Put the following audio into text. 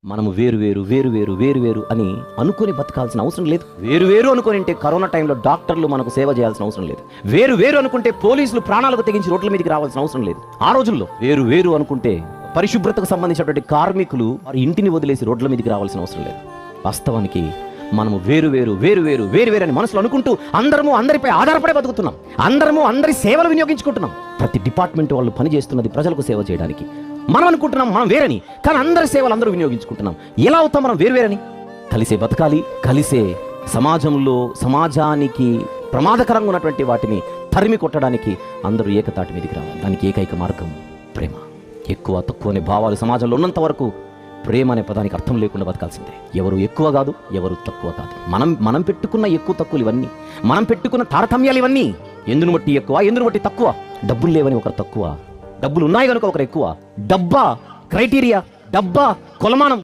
మనము వేరు అని అనుకుని బతకాల్సిన అవసరం లేదు. వేరు అనుకుని కరోనా టైంలో డాక్టర్లు మనకు సేవ చేయాల్సిన అవసరం లేదు. వేరు అనుకుంటే పోలీసులు ప్రాణాలకు తెగించి రోడ్ల మీదకి రావాల్సిన అవసరం లేదు. ఆ రోజుల్లో వేరు అనుకుంటే పరిశుభ్రతకు సంబంధించినటువంటి కార్మికులు వారి ఇంటిని వదిలేసి రోడ్ల మీదకి రావాల్సిన అవసరం లేదు. వాస్తవానికి మనము వేరు అని మనసులో అనుకుంటూ అందరము అందరిపై ఆధారపడే బతుకుతున్నాం. అందరము అందరి సేవలు వినియోగించుకుంటున్నాం. ప్రతి డిపార్ట్మెంట్ వాళ్ళు పనిచేస్తున్నది ప్రజలకు సేవ చేయడానికి. మనం అనుకుంటున్నాం మనం వేరని, కానీ అందరి సేవలు అందరూ వినియోగించుకుంటున్నాం. ఎలా అవుతాం మనం వేరువేరని? కలిసే బతకాలి. కలిసే సమాజానికి ప్రమాదకరంగా ఉన్నటువంటి వాటిని తరిమి కొట్టడానికి అందరూ ఏకతాటి మీదకి రావాలి. దానికి ఏకైక మార్గం ప్రేమ. ఎక్కువ తక్కువ అనే భావాలు సమాజంలో ఉన్నంత వరకు ప్రేమ అనే పదానికి అర్థం లేకుండా బతకాల్సిందే. ఎవరు ఎక్కువ కాదు, ఎవరు తక్కువ కాదు. మనం పెట్టుకున్న ఎక్కువ తక్కువలు ఇవన్నీ, మనం పెట్టుకున్న తారతమ్యాలు ఇవన్నీ. ఎందును బట్టి ఎక్కువ, ఎందును బట్టి తక్కువ. డబ్బులు లేవని ఒకరు తక్కువ, డబ్బులు ఉన్నాయి కనుక ఒకరు ఎక్కువ. డబ్బా క్రైటీరియా, డబ్బా కొలమానం.